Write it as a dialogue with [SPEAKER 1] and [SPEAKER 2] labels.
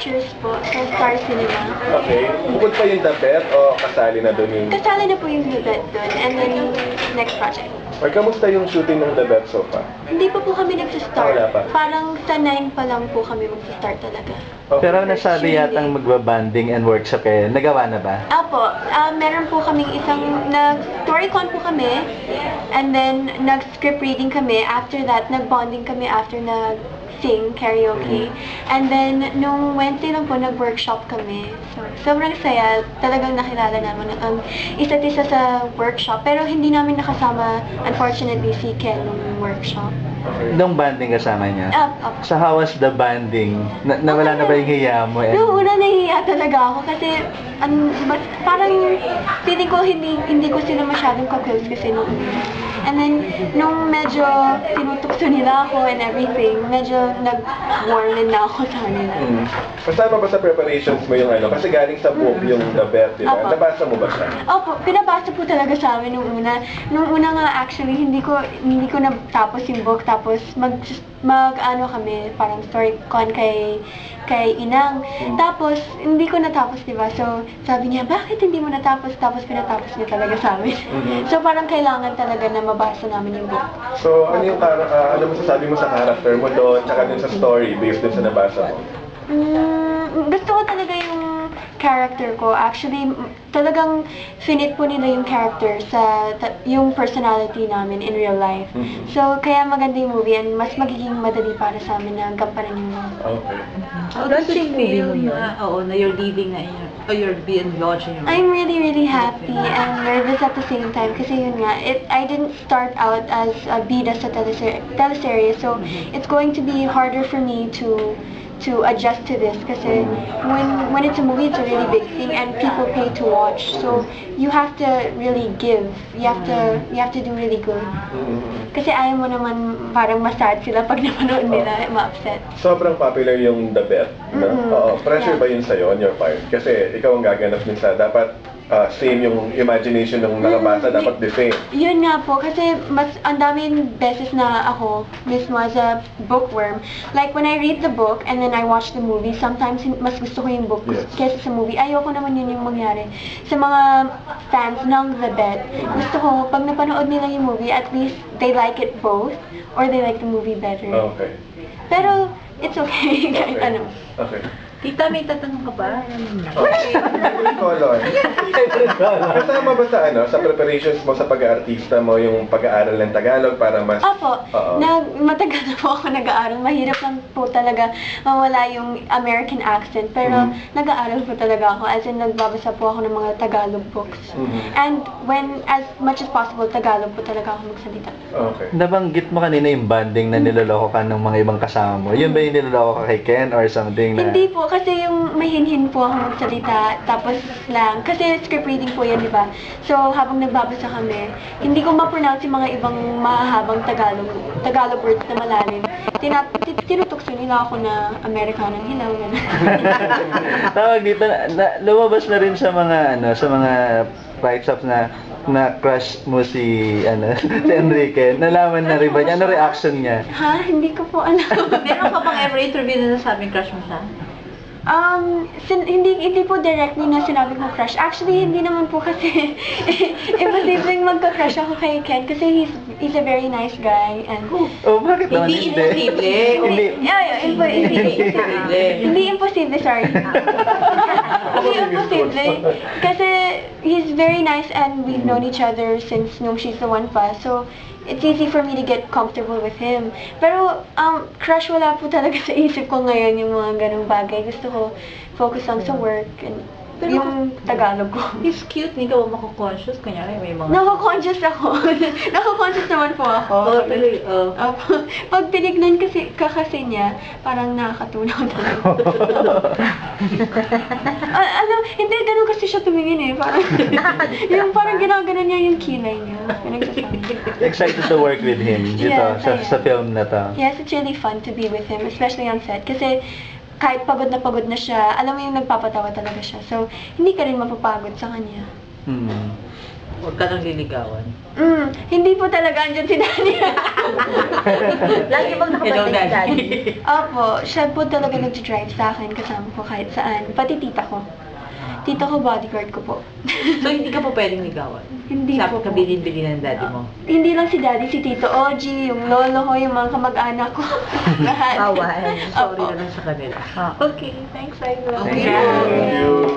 [SPEAKER 1] Pictures po, sa Star Cinema.
[SPEAKER 2] Okay. Bukod pa yung The Bet o kasali na doon yung...
[SPEAKER 1] Kasali na po yung The Bet doon, and then yung next project.
[SPEAKER 2] Or kamusta yung shooting ng The Bet so far?
[SPEAKER 1] Hindi pa po kami nagsistart.
[SPEAKER 2] Wala pa.
[SPEAKER 1] Parang sa 9 pa lang po kami magsistart talaga.
[SPEAKER 2] Okay.
[SPEAKER 3] Pero nasabi yatang magbabanding and workshop kayo. Nagawa na ba?
[SPEAKER 1] Apo, meron po kaming isang nag-storycon po kami, and then nag-script reading kami. After that, nag-bonding kami after nag-sing, karaoke. And then, nung Wednesday lang po, nag-workshop kami. So, sobrang saya. Talagang nakilala naman ang isa't isa sa workshop. Pero hindi namin nakasama, unfortunately, si Ken nung workshop.
[SPEAKER 2] Okay.
[SPEAKER 3] Nung banding kasama niya?
[SPEAKER 1] Up.
[SPEAKER 3] So how was the banding? Nawala na ba yung hiya mo?
[SPEAKER 1] Noong una nahihiya talaga ako kasi parang feeling ko hindi ko sila masyadong ka-close kasi noong una. And then, nung medyo tinutukso nila ako and everything, medyo nag-warm na ako sa kanila.
[SPEAKER 2] Kasama ba sa preparations mo yung ano? Kasi galing sa book yung The Bet, di ba?
[SPEAKER 1] Apo.
[SPEAKER 2] Nabasa mo ba siya?
[SPEAKER 1] Opo, pinabasa po talaga sa amin nung una. Nung una nga actually, hindi ko natapos yung book. Tapos mag-ano kami, parang story con kay Inang. Tapos, hindi ko natapos, di ba? So, sabi niya, bakit hindi mo natapos? Tapos, pinatapos niya talaga sa amin. So, parang kailangan talaga na mabasa namin yung book.
[SPEAKER 2] So, ano masasabi mo sa character mo doon, tsaka dun sa story, based dun sa nabasa mo?
[SPEAKER 1] Gusto ko talaga yung character ko. Actually, talagang finit po nila yung character sa yung personality namin in real life. So, kaya maganda yung movie and mas magiging madali para sa amin na gampanan yung movie.
[SPEAKER 2] Okay.
[SPEAKER 4] How does it feel na you're leaving na or you're being launched in your
[SPEAKER 1] I'm really, really happy and nervous at the same time kasi yun nga, I didn't start out as a bida sa teleserye, so it's going to be harder for me to adjust to this kasi when it's a movie, it's a really big thing and people pay to watch, so you have to really give, you have to do really good kasi ayaw mo naman parang masad sila pag napanood nila, ma-upset.
[SPEAKER 2] Sobrang popular yung The Bet. No? Pressure ba yun sa'yo on your part? Kasi ikaw ang gaganap minsan. Dapat same yung imagination ng nakabasa, dapat the same.
[SPEAKER 1] Yun nga po, kasi mas ang daming beses na ako mismo as a bookworm. Like when I read the book and then I watch the movie, sometimes mas gusto ko yung book kesa sa movie. Ayoko naman yun yung mangyari. Sa mga fans ng The Bet, gusto ko pag napanood nila yung movie, at least they like it both or they like the movie better.
[SPEAKER 2] Okay.
[SPEAKER 1] Pero it's okay, kahit ano.
[SPEAKER 2] Okay.
[SPEAKER 4] Tita, may tatanong ka ba?
[SPEAKER 2] Favorite color. Kasama ba sa preparations mo sa pag-aartista mo yung pag-aaral ng Tagalog para mas...
[SPEAKER 1] Opo, matagal na po ako nag-aaral. Mahirap lang po talaga mawala yung American accent. Pero nag-aaral po talaga ako. As in, nagbabasa po ako ng mga Tagalog books. And when, as much as possible, Tagalog po talaga ako magsalita.
[SPEAKER 2] Okay.
[SPEAKER 3] Nabanggit mo kanina yung banding na niloloko ka ng mga ibang kasama mo. Yun ba yung niloloko ka kay Ken or something na...
[SPEAKER 1] Hindi po, kasi yung may hinhin po ako magsalita, tapos lang, kasi script reading po yan, di ba? So, habang nagbabasa kami, hindi ko ma-pronounce yung mga ibang mahahabang Tagalog words na malalim. Tinutukso nila ako na Amerikanang hilaw, gano'n.
[SPEAKER 3] Tawag dito, lumabas na rin sa mga, sa mga write-ups na crush mo si Enrique. Nalaman na rin ba niya? Ano reaction niya?
[SPEAKER 1] Ha? Hindi ko po alam.
[SPEAKER 4] Meron ka bang ever interview na nasabing crush mo siya?
[SPEAKER 1] Hindi po directly na sinabi ko crush. Actually, hindi naman po kasi imposibleng magka-crush ako kay Ken kasi he's a very nice guy and
[SPEAKER 3] Bakit naman
[SPEAKER 4] Hindi imposible.
[SPEAKER 1] Hindi imposible, sorry. Hindi imposible. Kasi he's very nice and we've known each other since nung she's the one pa. So, it's easy for me to get comfortable with him. Pero, crush wala po talaga sa isip ko ngayon yung mga ganong bagay. Gusto ko focus lang sa work and yung Tagalog ko.
[SPEAKER 4] He's cute, hindi ka ba mako-conscious? Kunyari, may mga...
[SPEAKER 1] Nako-conscious ako. Nako-conscious naman po ako. Pag tinignan kasi niya, parang nakakatunaw talaga. Hindi, ganun kasi siya tumingin eh. Parang ginaganon niya yung kilay niya.
[SPEAKER 3] Excited to work with him dito sa film na to.
[SPEAKER 1] Yes, it's really fun to be with him, especially on set. Kasi kahit pagod na siya, alam mo yung nagpapatawa talaga siya. So, hindi ka rin mapapagod sa kanya.
[SPEAKER 4] Huwag ka nang liligawan.
[SPEAKER 1] Hindi po talaga andyan si Daddy.
[SPEAKER 5] Lagi bang
[SPEAKER 4] Hello,
[SPEAKER 5] nakapantay si Daddy?
[SPEAKER 1] Opo, siya po talaga nag-drive sa akin, kasama ko kahit saan. Pati tita ko. Tita ko, bodyguard ko po.
[SPEAKER 4] So, hindi ka po pwedeng ligawan?
[SPEAKER 1] Hindi
[SPEAKER 4] Sabi
[SPEAKER 1] po.
[SPEAKER 4] ka bilin-bilin ng daddy mo.
[SPEAKER 1] Hindi lang si Daddy, si Tito Oji, yung lolo ko, yung mga kamag-anak ko. Lahat.
[SPEAKER 5] Bawal.
[SPEAKER 4] Sorry
[SPEAKER 1] Opo.
[SPEAKER 4] na lang sa kanila.
[SPEAKER 5] Ah.
[SPEAKER 4] Okay, thanks, Ira.
[SPEAKER 1] Okay.
[SPEAKER 2] Thank you.